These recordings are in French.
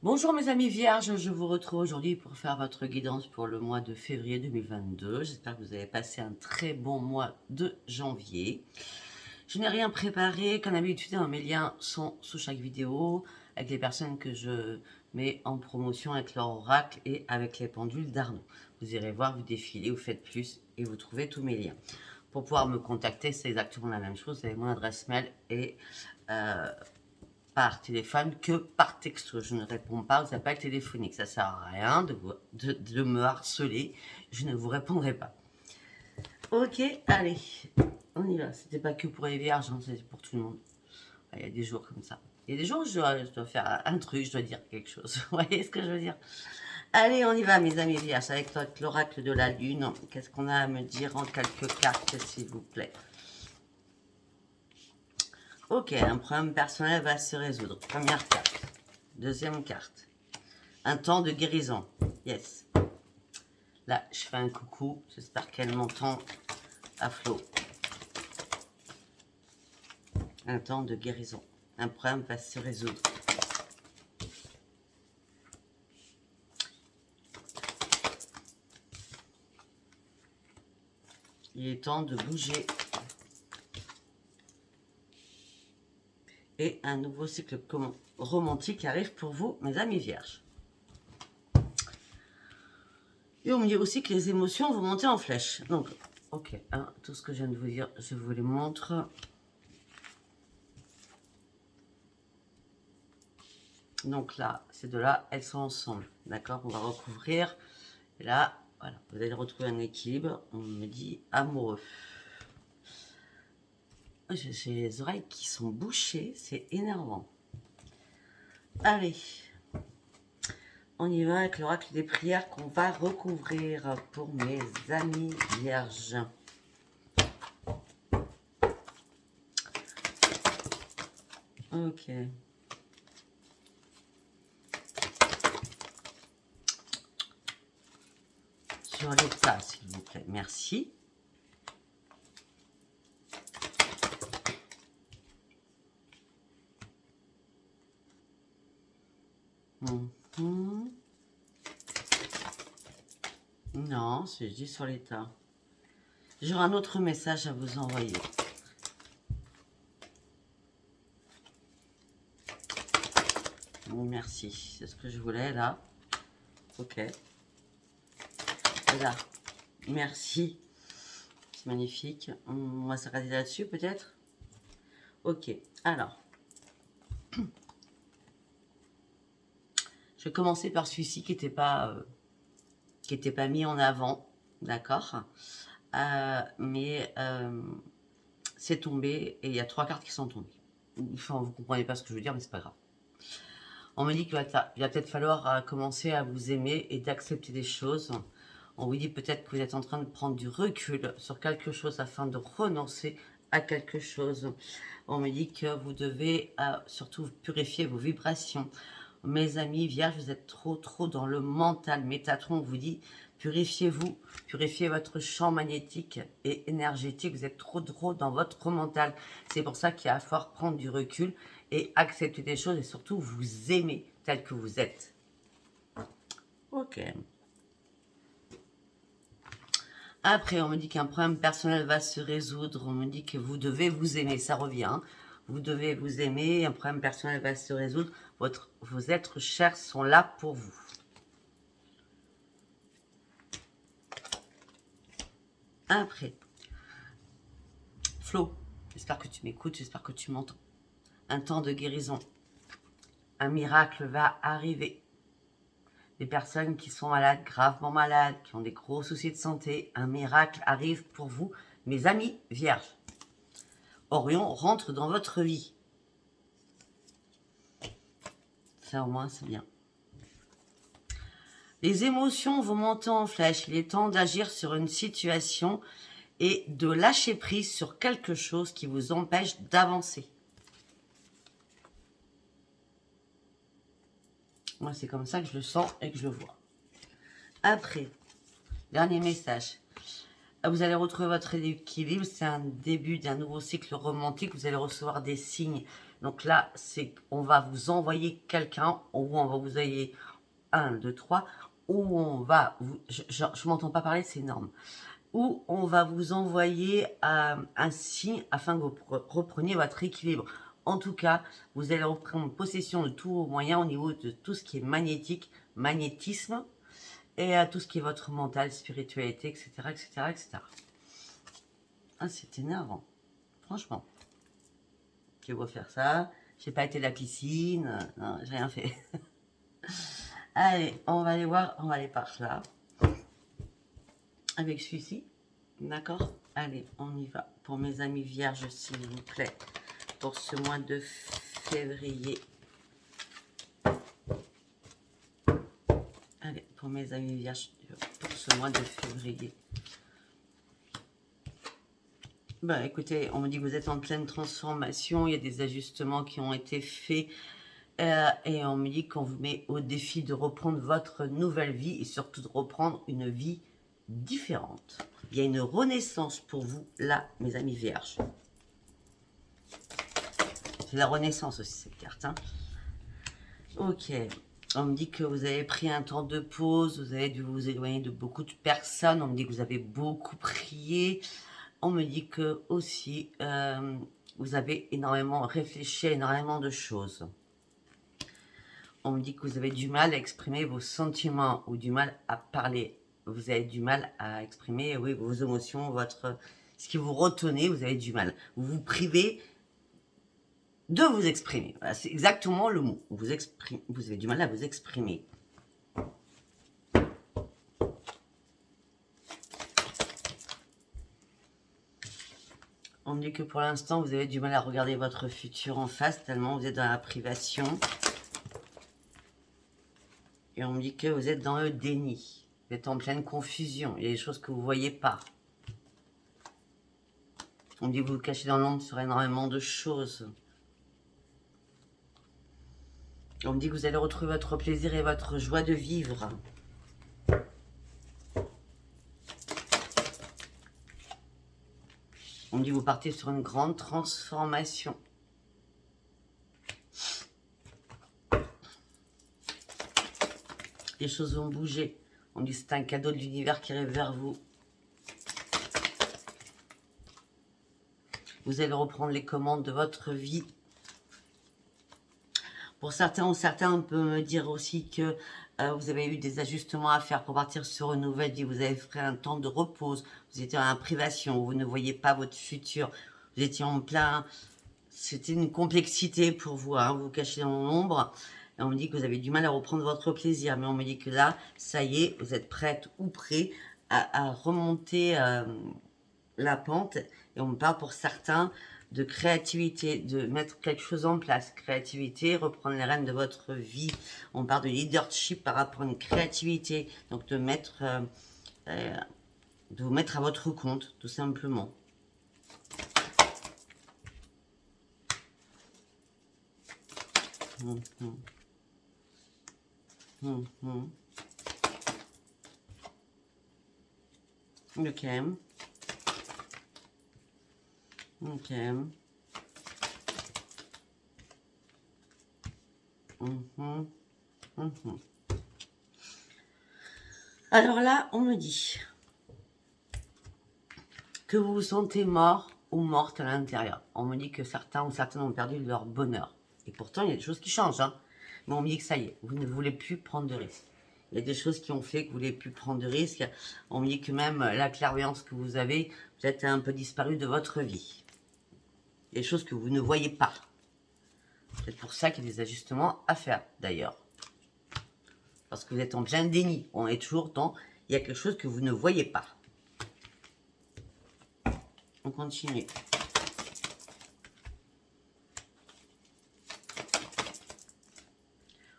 Bonjour mes amis vierges, je vous retrouve aujourd'hui pour faire votre guidance pour le mois de février 2022. J'espère que vous avez passé un très bon mois de janvier. Je n'ai rien préparé, comme d'habitude, mes liens sont sous chaque vidéo, avec les personnes que je mets en promotion avec leur oracle et avec les pendules d'Arnaud. Vous irez voir, vous défilez, vous faites plus et vous trouvez tous mes liens. Pour pouvoir me contacter, c'est exactement la même chose, vous avez mon adresse mail et par téléphone que par texto. Je ne réponds pas aux appels téléphoniques. Ça sert à rien de me harceler. Je ne vous répondrai pas. Ok, allez, on y va. C'était pas que pour les vierges, hein, c'est pour tout le monde. Il y a des jours comme ça. Il y a des jours où je dois faire un truc, je dois dire quelque chose. Vous voyez ce que je veux dire? Allez, on y va, mes amis vierges, avec l'oracle de la lune. Qu'est-ce qu'on a à me dire en quelques cartes, s'il vous plaît? Ok, un problème personnel va se résoudre. Première carte. Deuxième carte. Un temps de guérison. Yes. Là, je fais un coucou. J'espère qu'elle m'entend à flot. Un temps de guérison. Un problème va se résoudre. Il est temps de bouger. Et un nouveau cycle romantique arrive pour vous, mes amis vierges. Et on me dit aussi que les émotions vont monter en flèche. Donc, ok, hein, tout ce que je viens de vous dire, je vous les montre. Donc là, ces deux-là, elles sont ensemble. D'accord? On va recouvrir. Et là, voilà, vous allez retrouver un équilibre. On me dit amoureux. J'ai les oreilles qui sont bouchées. C'est énervant. Allez. On y va avec l'oracle des prières qu'on va recouvrir pour mes amis vierges. Ok. Sur l'état, s'il vous plaît. Merci. Non, c'est dit sur l'état. J'aurai un autre message à vous envoyer. Bon, merci. C'est ce que je voulais, là. Ok. Et là, merci. C'est magnifique. On va s'arrêter là-dessus, peut-être. Ok. Alors. Je vais commencer par celui-ci qui n'était pas mis en avant. D'accord. Mais c'est tombé et il y a 3 cartes qui sont tombées. Enfin, vous ne comprenez pas ce que je veux dire, mais c'est pas grave. On me dit qu'il va peut-être falloir commencer à vous aimer et d'accepter des choses. On vous dit peut-être que vous êtes en train de prendre du recul sur quelque chose afin de renoncer à quelque chose. On me dit que vous devez surtout purifier vos vibrations. Mes amis vierges, vous êtes trop dans le mental. Métatron vous dit purifiez-vous, purifiez votre champ magnétique et énergétique. Vous êtes trop dans votre mental. C'est pour ça qu'il va falloir prendre du recul et accepter des choses et surtout vous aimer tel que vous êtes. Ok. Après, on me dit qu'un problème personnel va se résoudre. On me dit que vous devez vous aimer. Ça revient. Vous devez vous aimer. Un problème personnel va se résoudre. Vos êtres chers sont là pour vous. Après. Flo, j'espère que tu m'écoutes. J'espère que tu m'entends. Un temps de guérison. Un miracle va arriver. Des personnes qui sont malades, gravement malades, qui ont des gros soucis de santé, un miracle arrive pour vous, mes amis vierges. Orion rentre dans votre vie. Ça au moins c'est bien. Les émotions vont monter en flèche. Il est temps d'agir sur une situation et de lâcher prise sur quelque chose qui vous empêche d'avancer. Moi, c'est comme ça que je le sens et que je le vois. Après, dernier message. Vous allez retrouver votre équilibre. C'est un début d'un nouveau cycle romantique. Vous allez recevoir des signes Donc là, c'est on va vous envoyer quelqu'un, ou on va vous envoyer 1, 2, 3, où on va... je m'entends pas parler, c'est énorme. Où on va vous envoyer un signe afin que vous repreniez votre équilibre. En tout cas, vous allez reprendre possession de tous vos moyens au niveau de tout ce qui est magnétique, magnétisme, et à tout ce qui est votre mental, spiritualité, etc., etc., etc. Ah, c'est énervant, franchement. Je vais refaire ça. J'ai pas été à la piscine, non, j'ai rien fait. Allez, on va aller voir, on va aller par là. Avec celui-ci, d'accord? Allez, on y va. Pour mes amis vierges, s'il vous plaît, pour ce mois de février. Allez, pour mes amis vierges, pour ce mois de février. Ben, écoutez, on me dit que vous êtes en pleine transformation, il y a des ajustements qui ont été faits. Et on me dit qu'on vous met au défi de reprendre votre nouvelle vie et surtout de reprendre une vie différente. Il y a une renaissance pour vous, là, mes amis vierges. C'est la renaissance aussi, cette carte. Hein. Ok. On me dit que vous avez pris un temps de pause, vous avez dû vous éloigner de beaucoup de personnes. On me dit que vous avez beaucoup prié. On me dit que aussi, vous avez énormément réfléchi à énormément de choses. On me dit que vous avez du mal à exprimer vos sentiments ou du mal à parler. Vous avez du mal à exprimer, oui, vos émotions, ce qui vous retenez, vous avez du mal. Vous vous privez de vous exprimer. Voilà, c'est exactement le mot. Vous avez du mal à vous exprimer. On me dit que pour l'instant, vous avez du mal à regarder votre futur en face, tellement vous êtes dans la privation. Et on me dit que vous êtes dans le déni. Vous êtes en pleine confusion. Il y a des choses que vous ne voyez pas. On me dit que vous vous cachez dans l'ombre sur énormément de choses. On me dit que vous allez retrouver votre plaisir et votre joie de vivre. On me dit que vous partez sur une grande transformation. Les choses vont bouger. On me dit que c'est un cadeau de l'univers qui arrive vers vous. Vous allez reprendre les commandes de votre vie. Pour certains ou certains, on peut me dire aussi que vous avez eu des ajustements à faire pour partir sur une nouvelle vie. Vous avez fait un temps de repose. Vous étiez en privation. Vous ne voyez pas votre futur. Vous étiez en plein... C'était une complexité pour vous. Hein. Vous vous cachez dans l'ombre. Et on me dit que vous avez du mal à reprendre votre plaisir. Mais on me dit que là, ça y est, vous êtes prête ou prêt à remonter la pente. Et on me parle pour certains de créativité, de mettre quelque chose en place. Créativité, reprendre les rênes de votre vie. On parle de leadership par rapport à une créativité. Donc de vous mettre à votre compte, tout simplement. Ok. Ok. Alors là, on me dit que vous vous sentez mort ou morte à l'intérieur. On me dit que certains ou certaines ont perdu leur bonheur. Et pourtant, il y a des choses qui changent. Hein. Mais on me dit que ça y est, vous ne voulez plus prendre de risques. Il y a des choses qui ont fait que vous ne voulez plus prendre de risques. On me dit que même la clairvoyance que vous avez, vous êtes un peu disparu de votre vie. Il y a des choses que vous ne voyez pas. C'est pour ça qu'il y a des ajustements à faire, d'ailleurs. Parce que vous êtes en plein déni. On est toujours dans... Il y a quelque chose que vous ne voyez pas. On continue.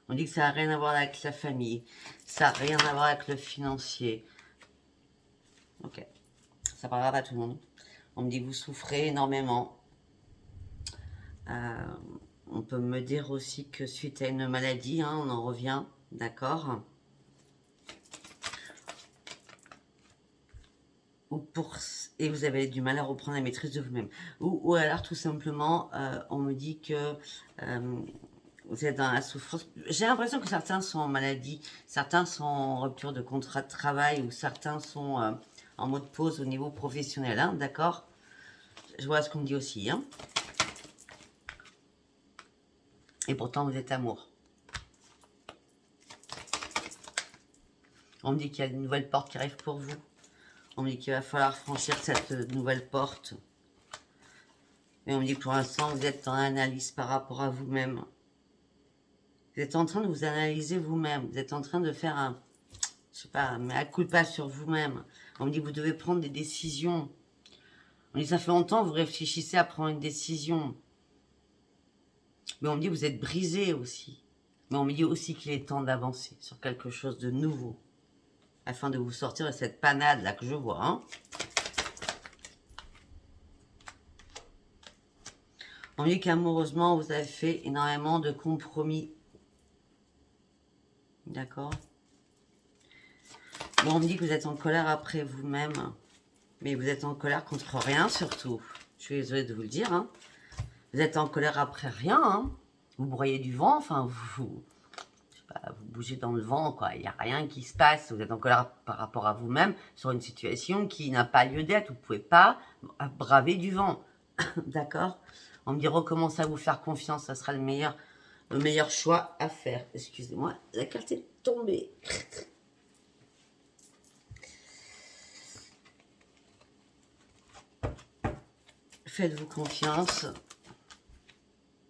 On dit que ça n'a rien à voir avec la famille. Ça n'a rien à voir avec le financier. Ok. Ça parlera pas à tout le monde. On me dit que vous souffrez énormément. On peut me dire aussi que suite à une maladie, hein, on en revient, d'accord. et vous avez du mal à reprendre la maîtrise de vous-même. Ou alors tout simplement, on me dit que vous êtes dans la souffrance. J'ai l'impression que certains sont en maladie, certains sont en rupture de contrat de travail, ou certains sont en mode pause au niveau professionnel, hein, d'accord? Je vois ce qu'on me dit aussi, hein. Et pourtant, vous êtes amour. On me dit qu'il y a une nouvelle porte qui arrive pour vous. On me dit qu'il va falloir franchir cette nouvelle porte. Mais on me dit que pour l'instant, vous êtes en analyse par rapport à vous-même. Vous êtes en train de vous analyser vous-même. Vous êtes en train de faire un, je sais pas, mea culpa sur vous-même. On me dit que vous devez prendre des décisions. On me dit, ça fait longtemps que vous réfléchissez à prendre une décision. Mais on me dit que vous êtes brisé aussi. Mais on me dit aussi qu'il est temps d'avancer sur quelque chose de nouveau. Afin de vous sortir de cette panade-là que je vois, hein. On me dit qu'amoureusement, vous avez fait énormément de compromis. D'accord. Bon, on me dit que vous êtes en colère après vous-même. Mais vous êtes en colère contre rien, surtout. Je suis désolée de vous le dire, hein. Vous êtes en colère après rien, hein. Vous broyez du vent, enfin, vous bougez dans le vent, quoi. Il n'y a rien qui se passe. Vous êtes en colère par rapport à vous-même sur une situation qui n'a pas lieu d'être. Vous ne pouvez pas braver du vent. D'accord. On me dit recommencez à vous faire confiance. Ça sera le meilleur choix à faire. Excusez-moi, la carte est tombée. Faites-vous confiance.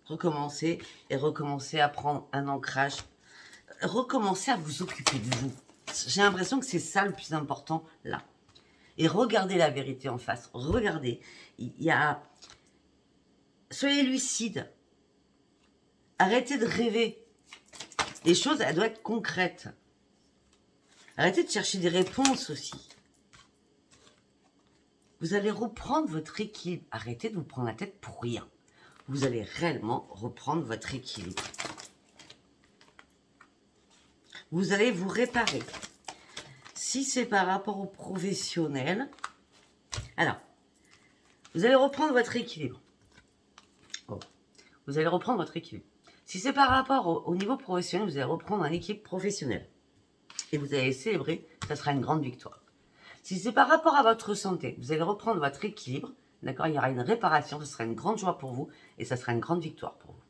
Recommencez et recommencez à prendre un ancrage. Recommencez à vous occuper de vous. J'ai l'impression que c'est ça le plus important là. Et regardez la vérité en face. Regardez. Soyez lucide. Arrêtez de rêver. Les choses, elles doivent être concrètes. Arrêtez de chercher des réponses aussi. Vous allez reprendre votre équilibre. Arrêtez de vous prendre la tête pour rien. Vous allez réellement reprendre votre équilibre. Vous allez vous réparer. Si c'est par rapport au professionnel, alors, vous allez reprendre votre équilibre. Oh. Vous allez reprendre votre équilibre. Si c'est par rapport au niveau professionnel, vous allez reprendre un équilibre professionnel. Et vous allez célébrer, ça sera une grande victoire. Si c'est par rapport à votre santé, vous allez reprendre votre équilibre, d'accord, il y aura une réparation, ce sera une grande joie pour vous, et ça sera une grande victoire pour vous.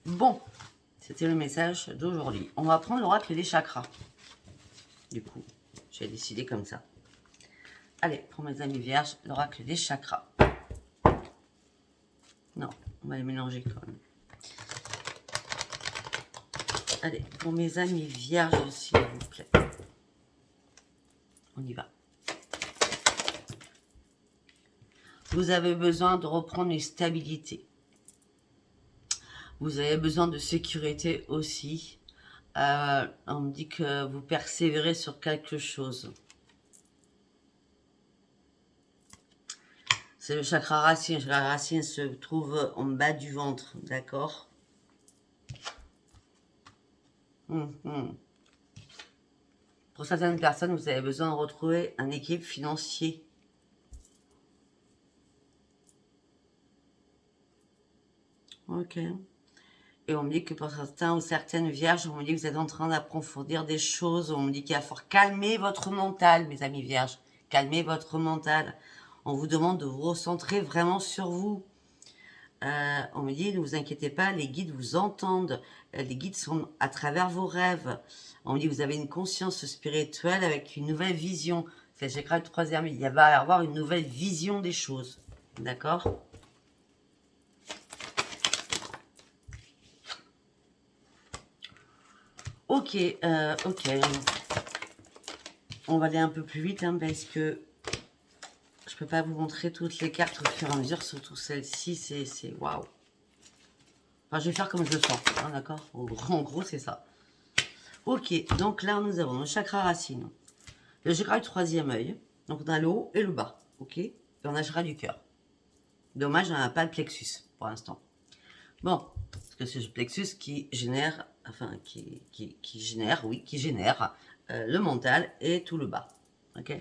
Bon, c'était le message d'aujourd'hui. On va prendre l'oracle des chakras. Du coup, j'ai décidé comme ça. Allez, pour mes amis vierges, l'oracle des chakras. Non, on va les mélanger quand même. Allez, pour mes amis vierges, s'il vous plaît. On y va. Vous avez besoin de reprendre une stabilité. Vous avez besoin de sécurité aussi. On me dit que vous persévérez sur quelque chose. C'est le chakra racine. Le chakra racine se trouve en bas du ventre, d'accord? Pour certaines personnes, vous avez besoin de retrouver un équilibre financier. Ok. Et on me dit que pour certains ou certaines vierges, on me dit que vous êtes en train d'approfondir des choses. On me dit qu'il va falloir calmer votre mental, mes amis vierges. Calmez votre mental. On vous demande de vous recentrer vraiment sur vous. On me dit, ne vous inquiétez pas, les guides vous entendent. Les guides sont à travers vos rêves. On me dit, vous avez une conscience spirituelle avec une nouvelle vision. C'est le chakra du troisième. Il va y avoir une nouvelle vision des choses. D'accord ? Ok, ok. On va aller un peu plus vite, hein, parce que je peux pas vous montrer toutes les cartes au fur et à mesure, surtout celle-ci, c'est waouh. Enfin, je vais faire comme je le sens, hein, d'accord? En gros, c'est ça. Ok, donc là, nous avons le chakra racine, le chakra du troisième œil, donc on a le haut et le bas, ok? Et on a le chakra du cœur. Dommage, on n'a pas le plexus pour l'instant. Bon, parce que c'est le plexus qui génère, enfin, qui génère le mental et tout le bas. Ok.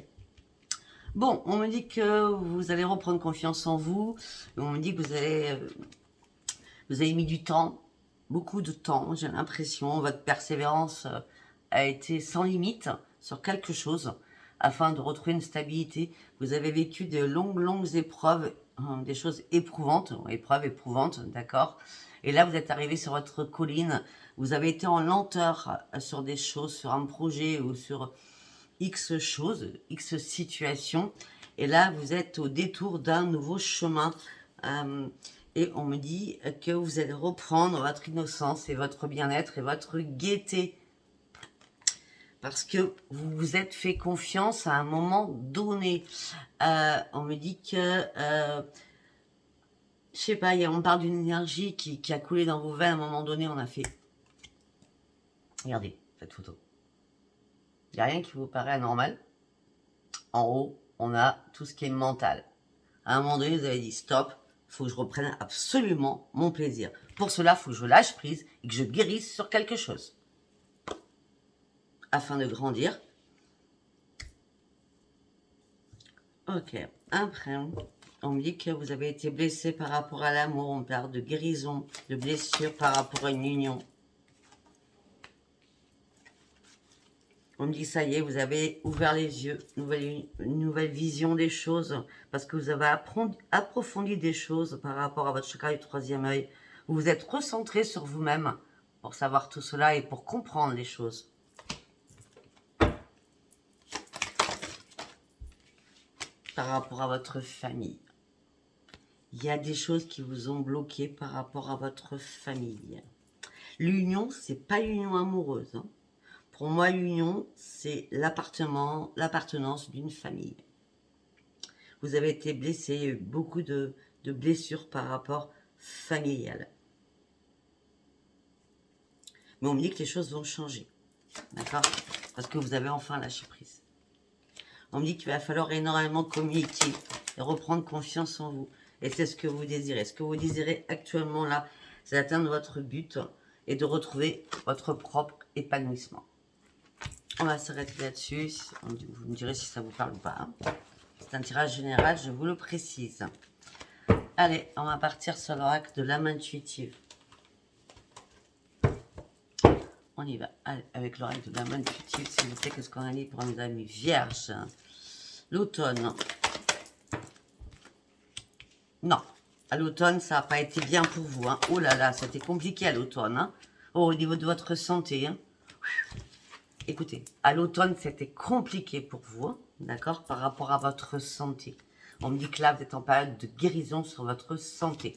Bon, on me dit que vous allez reprendre confiance en vous. On me dit que vous avez mis du temps, beaucoup de temps, j'ai l'impression. Votre persévérance a été sans limite sur quelque chose afin de retrouver une stabilité. Vous avez vécu de longues épreuves, des choses éprouvantes, éprouvantes, d'accord. Et là, vous êtes arrivé sur votre colline. Vous avez été en lenteur sur des choses, sur un projet ou sur X choses, X situations. Et là, vous êtes au détour d'un nouveau chemin. Et on me dit que vous allez reprendre votre innocence et votre bien-être et votre gaieté. Parce que vous vous êtes fait confiance à un moment donné. On me dit que, je sais pas, on parle d'une énergie qui a coulé dans vos veines. À un moment donné, on a fait... Regardez cette photo. Il n'y a rien qui vous paraît anormal. En haut, on a tout ce qui est mental. À un moment donné, vous avez dit stop, il faut que je reprenne absolument mon plaisir. Pour cela, il faut que je lâche prise et que je guérisse sur quelque chose. Afin de grandir. Ok, après, on me dit que vous avez été blessé par rapport à l'amour. On parle de guérison, de blessure par rapport à une union. On me dit, ça y est, vous avez ouvert les yeux, une nouvelle vision des choses, parce que vous avez approfondi des choses par rapport à votre chakra du troisième œil. Vous vous êtes recentré sur vous-même pour savoir tout cela et pour comprendre les choses. Par rapport à votre famille. Il y a des choses qui vous ont bloqué par rapport à votre famille. L'union, c'est pas l'union amoureuse, hein. Pour moi, l'union, c'est l'appartenance d'une famille. Vous avez été blessé, il y a eu beaucoup de blessures par rapport familial. Mais on me dit que les choses vont changer, d'accord? Parce que vous avez enfin lâché prise. On me dit qu'il va falloir énormément communiquer et reprendre confiance en vous. Et c'est ce que vous désirez. Ce que vous désirez actuellement là, c'est d'atteindre votre but et de retrouver votre propre épanouissement. On va s'arrêter là-dessus. Vous me direz si ça vous parle ou pas, hein. C'est un tirage général, je vous le précise. Allez, on va partir sur l'oracle de l'âme intuitive. On y va. Allez, avec l'oracle de l'âme intuitive, s'il vous plaît, qu'est-ce qu'on a dit pour nos amis vierges? L'automne. Non. À l'automne, ça n'a pas été bien pour vous, hein. Oh là là, c'était compliqué à l'automne, hein. Oh, au niveau de votre santé, hein. Écoutez, à l'automne, c'était compliqué pour vous, hein, d'accord, par rapport à votre santé. On me dit que là, vous êtes en période de guérison sur votre santé.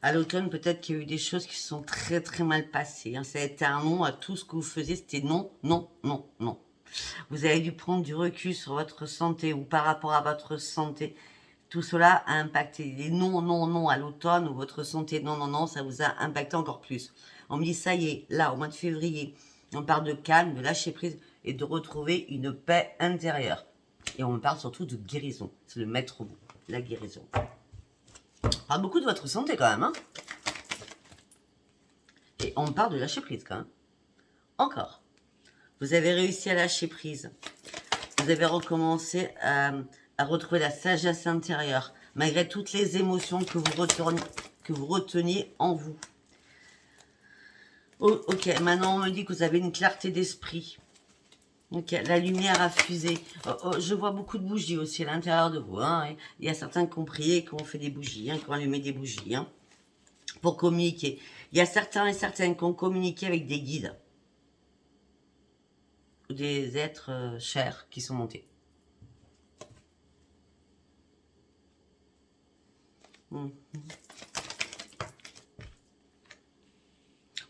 À l'automne, peut-être qu'il y a eu des choses qui se sont très mal passées, hein. Ça a été un non à tout ce que vous faisiez, c'était non, non, non, non. Vous avez dû prendre du recul sur votre santé ou par rapport à votre santé. Tout cela a impacté. Les non, non, non à l'automne ou votre santé, non, non, non, ça vous a impacté encore plus. On me dit, ça y est, là, au mois de février, on parle de calme, de lâcher prise et de retrouver une paix intérieure. Et on me parle surtout de guérison. C'est le maître mot, la guérison. On parle beaucoup de votre santé quand même, hein. Et on me parle de lâcher prise quand même. Encore. Vous avez réussi à lâcher prise. Vous avez recommencé à retrouver la sagesse intérieure, malgré toutes les émotions que vous reteniez en vous. Oh, ok, maintenant on me dit que vous avez une clarté d'esprit. Ok, la lumière a fusé. Je vois beaucoup de bougies aussi à l'intérieur de vous, hein. Il y a certains qui ont prié, qui ont fait des bougies, hein, qui ont allumé des bougies, hein, pour communiquer. Il y a certains et certaines qui ont communiqué avec des guides. Ou des êtres chers qui sont montés.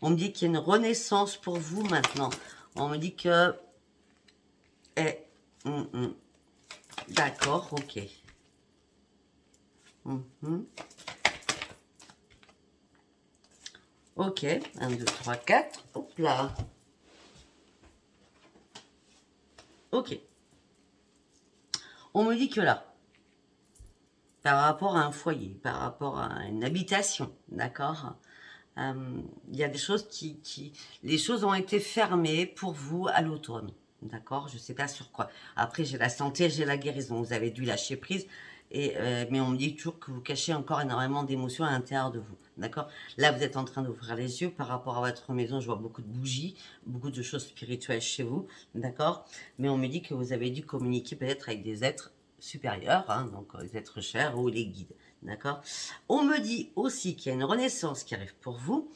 On me dit qu'il y a une renaissance pour vous maintenant. On me dit que... D'accord, ok. Ok, 1, 2, 3, 4. Hop là. Ok. On me dit que là, par rapport à un foyer, par rapport à une habitation, d'accord, Il y a des choses les choses ont été fermées pour vous à l'automne. D'accord? Je ne sais pas sur quoi. Après, j'ai la santé, j'ai la guérison. Vous avez dû lâcher prise. Mais on me dit toujours que vous cachez encore énormément d'émotions à l'intérieur de vous. D'accord? Là, vous êtes en train d'ouvrir les yeux par rapport à votre maison. Je vois beaucoup de bougies, beaucoup de choses spirituelles chez vous. D'accord? Mais on me dit que vous avez dû communiquer peut-être avec des êtres supérieurs, hein, donc les êtres chers ou les guides. D'accord? On me dit aussi qu'il y a une renaissance qui arrive pour vous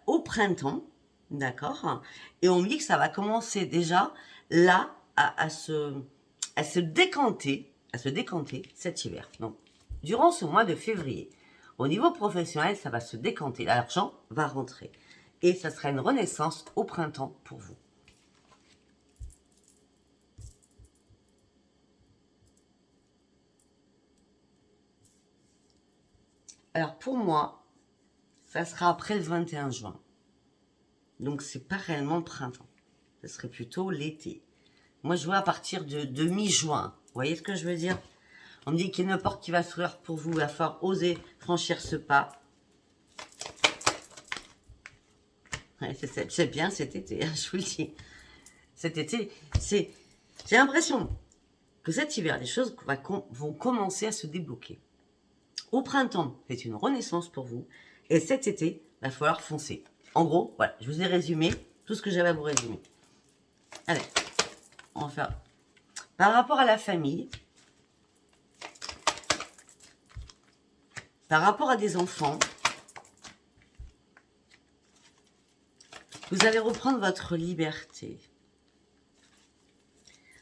au printemps. D'accord? Et on me dit que ça va commencer déjà là à se décanter cet hiver. Donc, durant ce mois de février, au niveau professionnel, ça va se décanter. L'argent va rentrer. Et ça sera une renaissance au printemps pour vous. Alors, pour moi, ça sera après le 21 juin. Donc, c'est pas réellement le printemps. Ce serait plutôt l'été. Moi, je vois à partir de mi-juin. Vous voyez ce que je veux dire? On me dit qu'il y a une porte qui va s'ouvrir pour vous. Il va falloir oser franchir ce pas. Ouais, c'est bien cet été, hein, je vous le dis. Cet été, j'ai l'impression que cet hiver, les choses vont commencer à se débloquer. Au printemps, c'est une renaissance pour vous. Et cet été, il va falloir foncer. En gros, voilà, je vous ai résumé tout ce que j'avais à vous résumer. Allez, on va faire. Par rapport à la famille, par rapport à des enfants, vous allez reprendre votre liberté.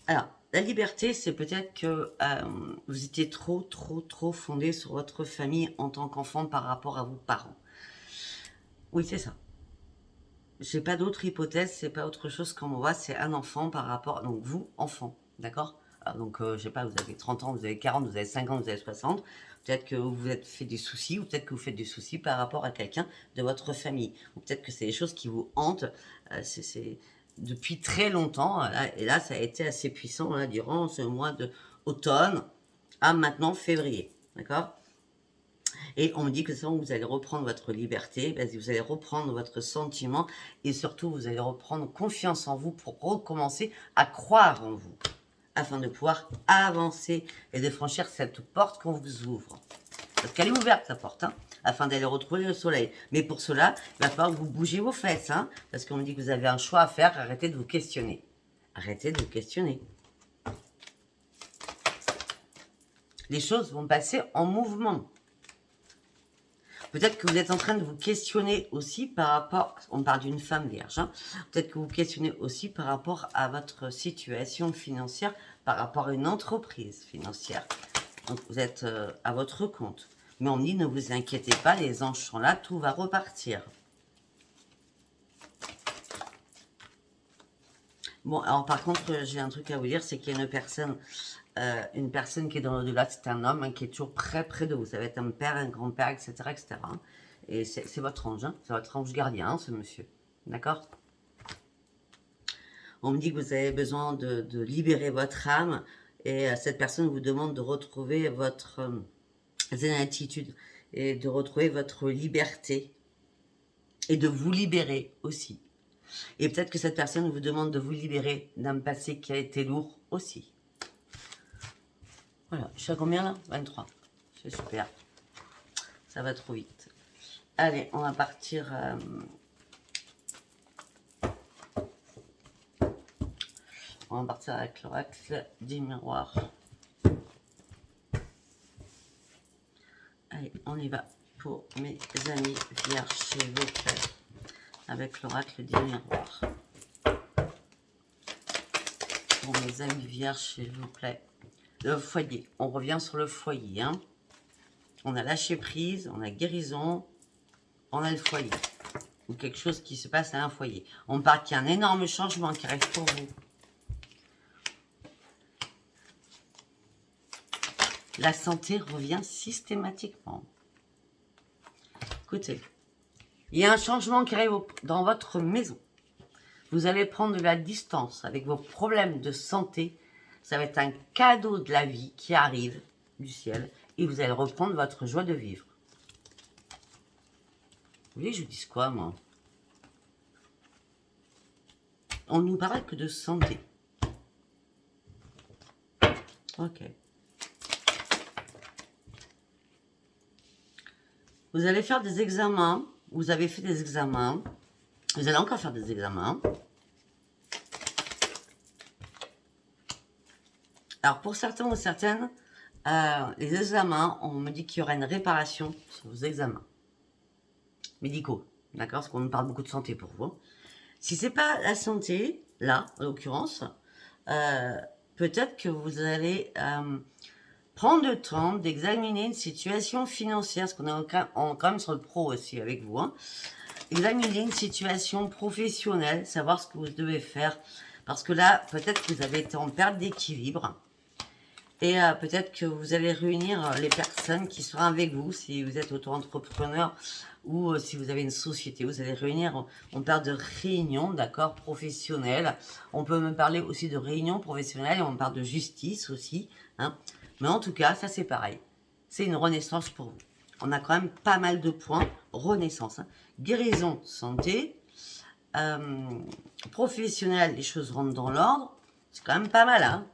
Alors, la liberté, c'est peut-être que vous étiez trop fondé sur votre famille en tant qu'enfant par rapport à vos parents. Oui, c'est ça. J'ai pas d'autre hypothèse, c'est pas autre chose qu'on voit, c'est un enfant par rapport... Donc vous, enfant, d'accord? Donc, je sais pas, vous avez 30 ans, vous avez 40, vous avez 50, vous avez 60. Peut-être que vous vous êtes fait des soucis, ou peut-être que vous faites des soucis par rapport à quelqu'un de votre famille. Ou peut-être que c'est des choses qui vous hantent c'est depuis très longtemps. Et là, ça a été assez puissant là, durant ce mois d'automne à maintenant février. D'accord? Et on me dit que c'est bon, vous allez reprendre votre liberté, vous allez reprendre votre sentiment et surtout, vous allez reprendre confiance en vous pour recommencer à croire en vous afin de pouvoir avancer et de franchir cette porte qu'on vous ouvre. Parce qu'elle est ouverte, la porte, hein, afin d'aller retrouver le soleil. Mais pour cela, il va falloir que vous bougez vos fesses, hein, parce qu'on me dit que vous avez un choix à faire, arrêtez de vous questionner. Arrêtez de vous questionner. Les choses vont passer en mouvement. Peut-être que vous êtes en train de vous questionner aussi par rapport, on parle d'une femme vierge, hein, peut-être que vous questionnez aussi par rapport à votre situation financière, par rapport à une entreprise financière. Donc vous êtes à votre compte. Mais on me dit, ne vous inquiétez pas, les anges sont là, tout va repartir. Bon, alors par contre, j'ai un truc à vous dire, c'est qu'il y a une personne qui est dans l'au-delà, c'est un homme hein, qui est toujours près de vous. Ça va être un père, un grand-père, etc., etc. Hein. Et c'est votre ange, hein, c'est votre ange gardien, hein, ce monsieur. D'accord? On me dit que vous avez besoin de libérer votre âme et cette personne vous demande de retrouver votre attitude et de retrouver votre liberté et de vous libérer aussi. Et peut-être que cette personne vous demande de vous libérer d'un passé qui a été lourd aussi. Voilà, je suis à combien là? 23. C'est super. Ça va trop vite. Allez, on va partir... On va partir avec l'oracle des miroirs. Allez, on y va pour mes amis vierges, s'il vous plaît. Avec l'oracle des miroirs. Pour mes amis vierges, s'il vous plaît. Le foyer. On revient sur le foyer. Hein. On a lâché prise, on a guérison, on a le foyer. Ou quelque chose qui se passe à un foyer. On parle qu'il y a un énorme changement qui arrive pour vous. La santé revient systématiquement. Écoutez, il y a un changement qui arrive dans votre maison. Vous allez prendre de la distance avec vos problèmes de santé. Ça va être un cadeau de la vie qui arrive du ciel. Et vous allez reprendre votre joie de vivre. voulez que je vous dise quoi, moi? On nous parle que de santé. Ok. Vous allez faire des examens. Vous avez fait des examens. Vous allez encore faire des examens. Alors, pour certains ou certaines, les examens, on me dit qu'il y aura une réparation sur vos examens médicaux. D'accord? Parce qu'on nous parle beaucoup de santé pour vous. Si c'est pas la santé, là, en l'occurrence, peut-être que vous allez prendre le temps d'examiner une situation financière, parce qu'on est quand même sur le pro aussi avec vous, hein. Examiner une situation professionnelle, savoir ce que vous devez faire, parce que là, peut-être que vous avez été en perte d'équilibre, et peut-être que vous allez réunir les personnes qui seront avec vous, si vous êtes auto-entrepreneur, ou si vous avez une société, vous allez réunir, on parle de réunions, d'accord, professionnelles, on peut me parler aussi de réunions professionnelles, et on parle de justice aussi, hein. Mais en tout cas, ça c'est pareil. C'est une renaissance pour vous. On a quand même pas mal de points. Renaissance. Hein. Guérison, santé. Professionnel, les choses rentrent dans l'ordre. C'est quand même pas mal. Hein.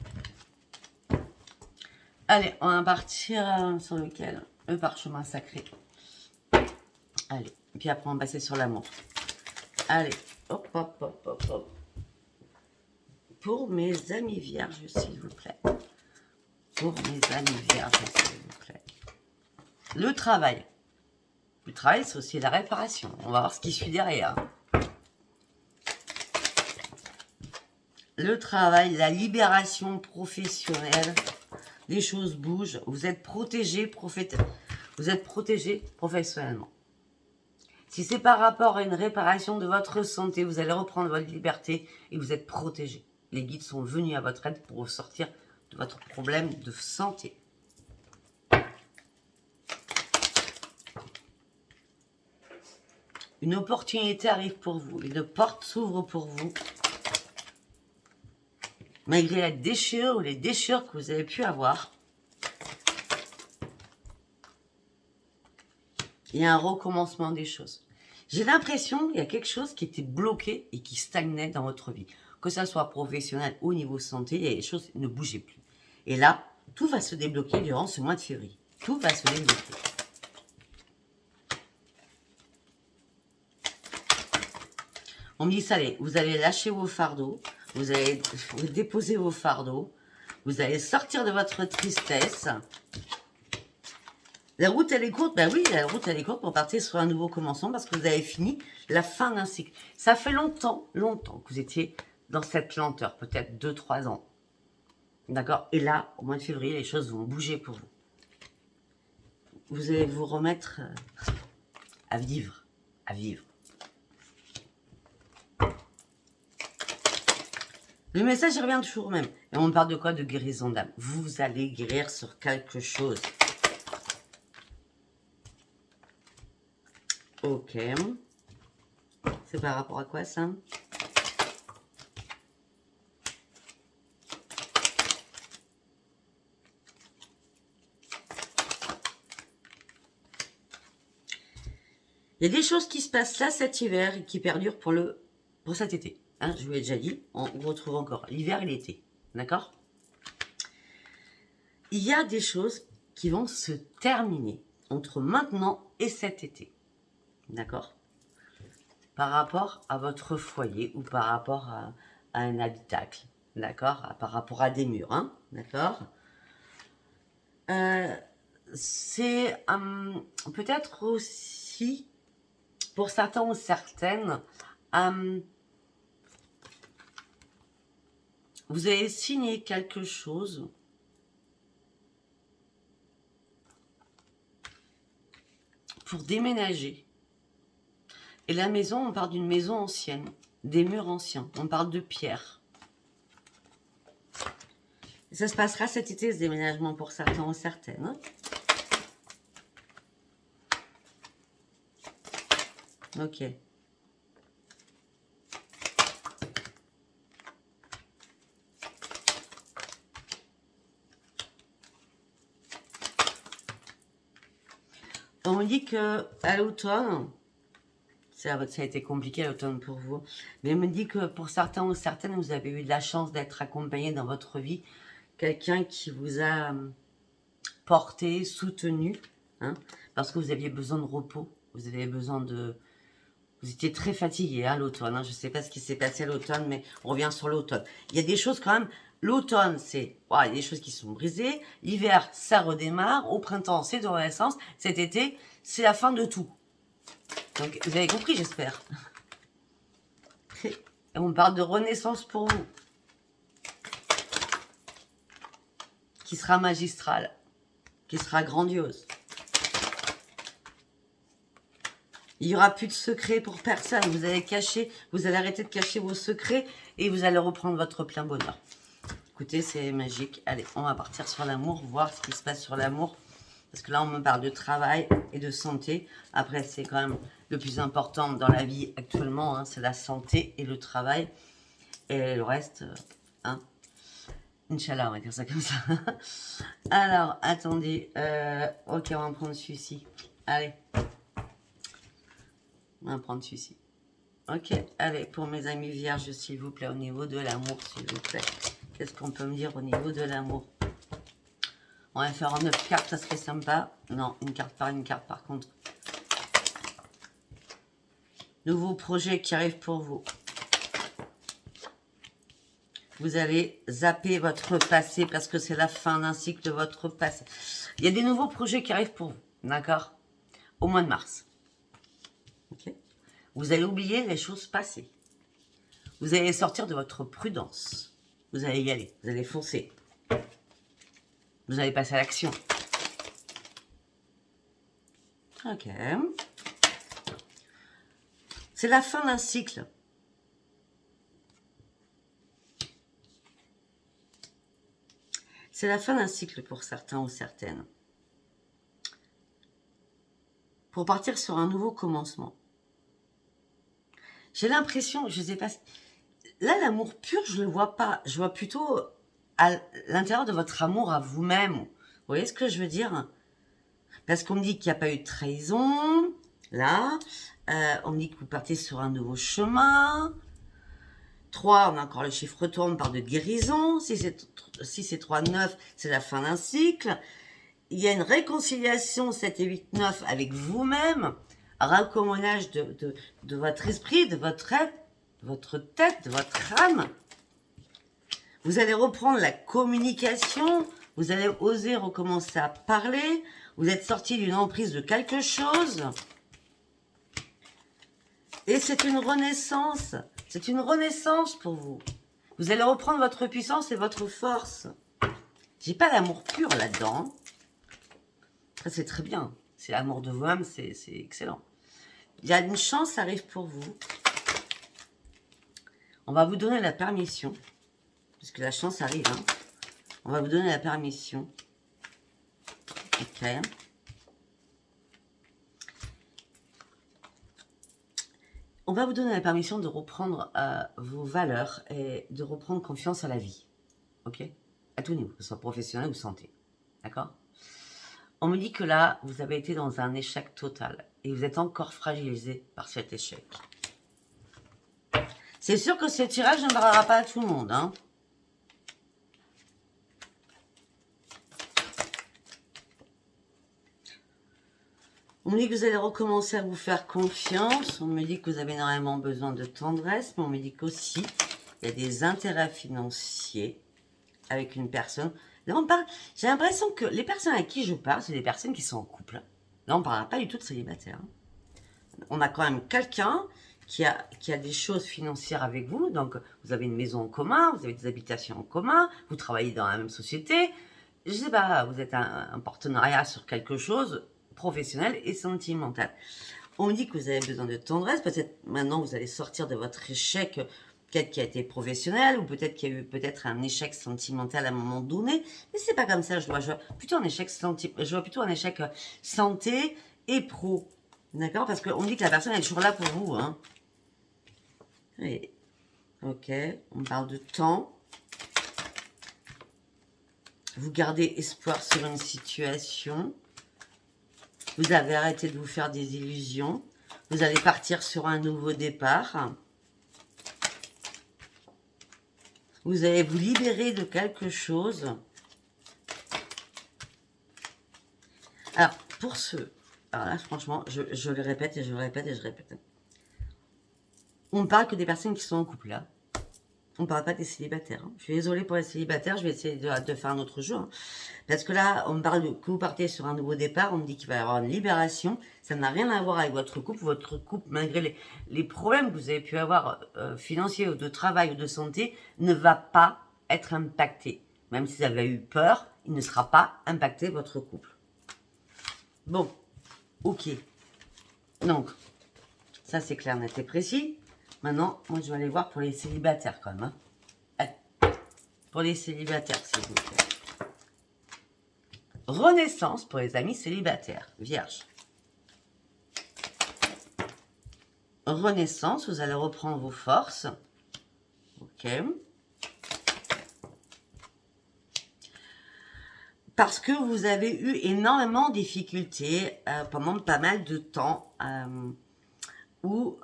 Allez, on va partir sur lequel? Le parchemin sacré. Allez. Et puis après, on va passer sur l'amour. Allez. Hop, hop, hop, hop, hop. Pour mes amis vierges, s'il vous plaît. Pour mes amis vierges, s'il vous plaît. Le travail. Le travail, c'est aussi la réparation. On va voir ce qui suit derrière. Le travail, la libération professionnelle. Les choses bougent. Vous êtes protégé, vous êtes protégé professionnellement. Si c'est par rapport à une réparation de votre santé, vous allez reprendre votre liberté et vous êtes protégé. Les guides sont venus à votre aide pour vous sortir de votre problème de santé. Une opportunité arrive pour vous. Une porte s'ouvre pour vous. Malgré la déchirure ou les déchirures que vous avez pu avoir. Il y a un recommencement des choses. J'ai l'impression qu'il y a quelque chose qui était bloqué et qui stagnait dans votre vie. Que ça soit professionnel ou au niveau santé, il y a des choses qui ne bougeaient plus. Et là, tout va se débloquer durant ce mois de février. Tout va se débloquer. On me dit, ça allez, vous allez lâcher vos fardeaux, vous allez déposer vos fardeaux, vous allez sortir de votre tristesse. La route, elle est courte. Ben oui, la route, elle est courte pour partir sur un nouveau commencement parce que vous avez fini la fin d'un cycle. Ça fait longtemps que vous étiez dans cette lenteur, peut-être 2-3 ans. D'accord? Et là, au mois de février, les choses vont bouger pour vous. Vous allez vous remettre à vivre. À vivre. Le message revient toujours même. Et on parle de quoi? De guérison d'âme. Vous allez guérir sur quelque chose. Ok. C'est par rapport à quoi ça? Il y a des choses qui se passent là cet hiver et qui perdurent pour cet été. Hein, je vous l'ai déjà dit, on retrouve encore l'hiver et l'été. D'accord? Il y a des choses qui vont se terminer entre maintenant et cet été. D'accord? Par rapport à votre foyer ou par rapport à un habitacle. D'accord? Par rapport à des murs. Hein, d'accord? C'est peut-être aussi, pour certains ou certaines, vous avez signé quelque chose pour déménager. Et la maison, on parle d'une maison ancienne, des murs anciens, on parle de pierre. Et ça se passera cet été, ce déménagement, pour certains ou certaines. Hein. Ok. On dit que à l'automne, Ça a été compliqué l'automne pour vous. Mais il me dit que pour certains ou certaines, vous avez eu de la chance d'être accompagné dans votre vie. Quelqu'un qui vous a porté, soutenu, hein, parce que vous aviez besoin de repos. Vous avez besoin de... Vous étiez très fatigué à l'automne. Hein. Je ne sais pas ce qui s'est passé à l'automne, mais on revient sur l'automne. Il y a des choses quand même... L'automne, c'est... il y a des choses qui sont brisées. L'hiver, ça redémarre. Au printemps, c'est de renaissance. Cet été, c'est la fin de tout. Donc, vous avez compris, j'espère. Et on parle de renaissance pour vous. Qui sera magistrale. Qui sera grandiose. Il n'y aura plus de secrets pour personne. Vous allez cacher, vous allez arrêter de cacher vos secrets et vous allez reprendre votre plein bonheur. Écoutez, c'est magique. Allez, on va partir sur l'amour, voir ce qui se passe sur l'amour. Parce que là, on me parle de travail et de santé. Après, c'est quand même le plus important dans la vie actuellement. Hein, c'est la santé et le travail. Et le reste, hein. Inch'Allah, on va dire ça comme ça. Alors, attendez. Ok, on va prendre celui-ci. Allez. On va prendre celui-ci. Ok, allez, pour mes amis vierges, s'il vous plaît, au niveau de l'amour, s'il vous plaît. Qu'est-ce qu'on peut me dire au niveau de l'amour? On va faire en 9 cartes, ça serait sympa. Non, une carte par contre. Nouveau projet qui arrive pour vous. Vous allez zapper votre passé parce que c'est la fin d'un cycle de votre passé. Il y a des nouveaux projets qui arrivent pour vous, d'accord? Au mois de mars. Ok. Vous allez oublier les choses passées. Vous allez sortir de votre prudence. Vous allez y aller, vous allez foncer. Vous allez passer à l'action. Ok. C'est la fin d'un cycle. C'est la fin d'un cycle pour certains ou certaines. Pour partir sur un nouveau commencement. J'ai l'impression, je ne sais pas... Là, l'amour pur, je ne le vois pas. Je vois plutôt à l'intérieur de votre amour à vous-même. Vous voyez ce que je veux dire? Parce qu'on me dit qu'il n'y a pas eu de trahison. Là, on me dit que vous partez sur un nouveau chemin. 3, on a encore le chiffre retour, on parle de guérison. Si c'est 3, 9, c'est la fin d'un cycle. Il y a une réconciliation 7 et 8, 9 avec vous-même. Raccommodage de votre esprit, de votre tête, de votre âme. Vous allez reprendre la communication. Vous allez oser recommencer à parler. Vous êtes sorti d'une emprise de quelque chose. Et c'est une renaissance. C'est une renaissance pour vous. Vous allez reprendre votre puissance et votre force. J'ai pas l'amour pur là-dedans. Ça, c'est très bien. C'est l'amour de vous-même, c'est excellent. Il y a une chance, ça arrive pour vous. On va vous donner la permission. Puisque la chance arrive. Hein. On va vous donner la permission. Ok. On va vous donner la permission de reprendre vos valeurs et de reprendre confiance à la vie. Ok? À tout niveau, que ce soit professionnel ou santé. D'accord? On me dit que là, vous avez été dans un échec total. Et vous êtes encore fragilisé par cet échec. C'est sûr que ce tirage ne parlera pas à tout le monde. Hein? On me dit que vous allez recommencer à vous faire confiance. On me dit que vous avez énormément besoin de tendresse. Mais on me dit qu'aussi, il y a des intérêts financiers avec une personne. Là, on parle. J'ai l'impression que les personnes à qui je parle, c'est des personnes qui sont en couple. Là, on ne parlera pas du tout de célibataire. On a quand même quelqu'un qui a des choses financières avec vous. Donc, vous avez une maison en commun, vous avez des habitations en commun, vous travaillez dans la même société. Je ne sais pas, vous êtes un partenariat sur quelque chose professionnel et sentimental. On me dit que vous avez besoin de tendresse. Peut-être maintenant, vous allez sortir de votre échec, peut-être qui a été professionnel, ou peut-être qu'il y a eu peut-être un échec sentimental à un moment donné. Mais c'est pas comme ça. Je vois plutôt un échec santé et pro. D'accord? Parce qu'on me dit que la personne est toujours là pour vous. Hein. Et, ok, on parle de temps. Vous gardez espoir sur une situation. Vous avez arrêté de vous faire des illusions. Vous allez partir sur un nouveau départ. Vous allez vous libérer de quelque chose. Alors, pour ceux... Alors là, franchement, je le répète et je le répète et je répète. On ne parle que des personnes qui sont en couple, là. On ne parle pas des célibataires. Hein. Je suis désolée pour les célibataires, je vais essayer de faire un autre jour. Hein. Parce que là, on me parle que vous partez sur un nouveau départ, on me dit qu'il va y avoir une libération. Ça n'a rien à voir avec votre couple. Votre couple, malgré les problèmes que vous avez pu avoir financiers ou de travail ou de santé, ne va pas être impacté. Même si vous avez eu peur, il ne sera pas impacté, votre couple. Bon, ok. Donc, ça c'est clair, net et précis. Maintenant, moi je vais aller voir pour les célibataires quand même. Hein. Allez. Pour les célibataires, s'il vous plaît. Renaissance pour les amis célibataires, vierge. Renaissance, vous allez reprendre vos forces. Ok. Parce que vous avez eu énormément de difficultés pendant pas mal de temps. Où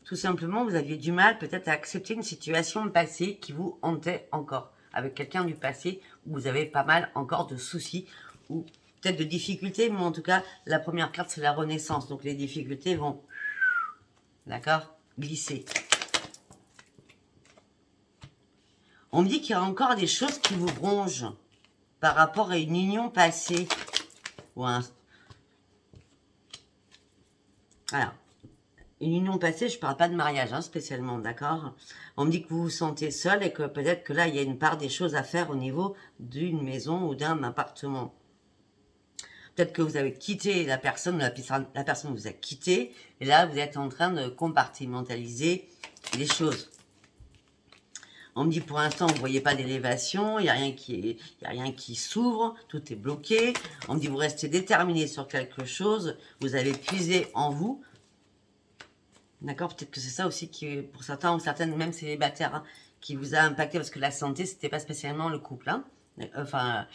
tout simplement vous aviez du mal peut-être à accepter une situation passée qui vous hantait encore. Avec quelqu'un du passé où vous avez pas mal encore de soucis ou peut-être de difficultés, mais en tout cas la première carte c'est la renaissance. Donc les difficultés vont, d'accord, glisser. On me dit qu'il y a encore des choses qui vous rongent par rapport à une union passée. Ou un... Voilà. Une union passée, je ne parle pas de mariage hein, spécialement, d'accord? On me dit que vous vous sentez seul et que peut-être que là, il y a une part des choses à faire au niveau d'une maison ou d'un appartement. Peut-être que vous avez quitté la personne vous a quitté, et là, vous êtes en train de compartimentaliser les choses. On me dit pour l'instant, vous ne voyez pas d'élévation, il n'y a rien qui s'ouvre, tout est bloqué. On me dit vous restez déterminé sur quelque chose, vous avez puisé en vous. D'accord, peut-être que c'est ça aussi qui, pour certains ou certaines, même célibataires, hein, qui vous a impacté parce que la santé, c'était pas spécialement le couple. Hein. Enfin,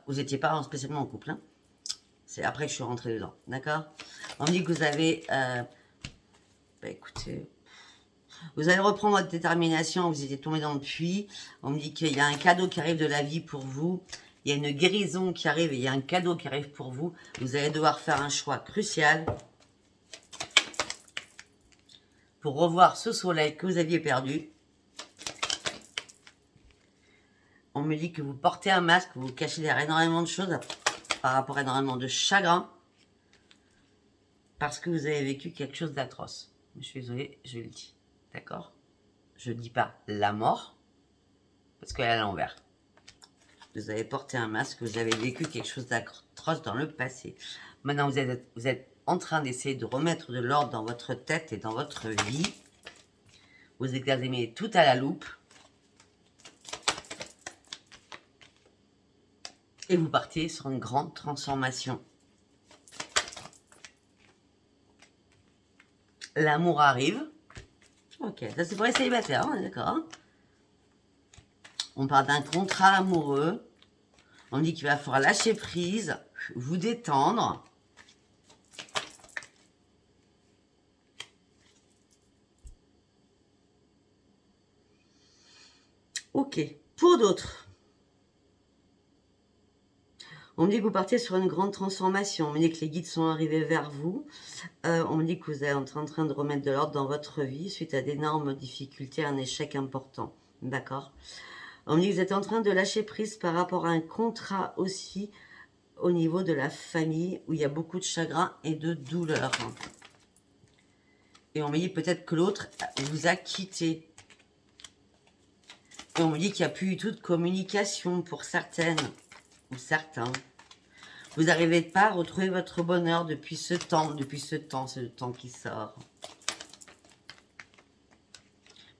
vous n'étiez pas spécialement en couple. Hein. C'est après que je suis rentrée dedans. D'accord. On me dit que vous avez, bah écoutez, vous allez reprendre votre détermination. Vous étiez tombé dans le puits. On me dit qu'il y a un cadeau qui arrive de la vie pour vous. Il y a une guérison qui arrive et il y a un cadeau qui arrive pour vous. Vous allez devoir faire un choix crucial pour revoir ce soleil que vous aviez perdu. On me dit que vous portez un masque, vous vous cachez derrière énormément de choses par rapport à énormément de chagrin parce que vous avez vécu quelque chose d'atroce. Je suis désolée, je le dis. D'accord? Je ne dis pas la mort parce qu'elle est à l'envers. Vous avez porté un masque, vous avez vécu quelque chose d'atroce dans le passé. Maintenant, vous êtes en train d'essayer de remettre de l'ordre dans votre tête et dans votre vie. Vous examinez tout à la loupe. Et vous partez sur une grande transformation. L'amour arrive. Ok, ça c'est pour les célibataires, on est d'accord. Hein, on parle d'un contrat amoureux. On dit qu'il va falloir lâcher prise, vous détendre. Ok, pour d'autres. On me dit que vous partez sur une grande transformation. On me dit que les guides sont arrivés vers vous. On me dit que vous êtes en train de remettre de l'ordre dans votre vie suite à d'énormes difficultés, un échec important. D'accord? On me dit que vous êtes en train de lâcher prise par rapport à un contrat aussi au niveau de la famille où il y a beaucoup de chagrin et de douleur. Et on me dit peut-être que l'autre vous a quitté. Et on me dit qu'il n'y a plus du tout de communication pour certaines ou certains. Vous n'arrivez pas à retrouver votre bonheur depuis ce temps. C'est le temps qui sort.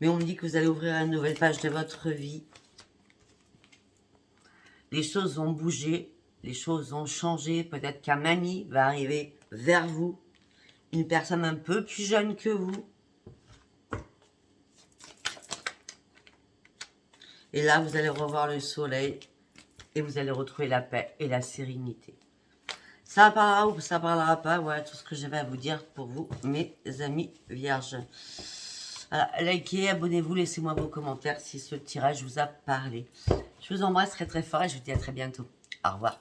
Mais on me dit que vous allez ouvrir une nouvelle page de votre vie. Les choses vont bouger, les choses vont changer. Peut-être qu'un ami va arriver vers vous. Une personne un peu plus jeune que vous. Et là, vous allez revoir le soleil et vous allez retrouver la paix et la sérénité. Ça parlera ou ça parlera pas, voilà tout ce que j'avais à vous dire pour vous, mes amis vierges. Voilà, likez, abonnez-vous, laissez-moi vos commentaires si ce tirage vous a parlé. Je vous embrasse très très fort et je vous dis à très bientôt. Au revoir.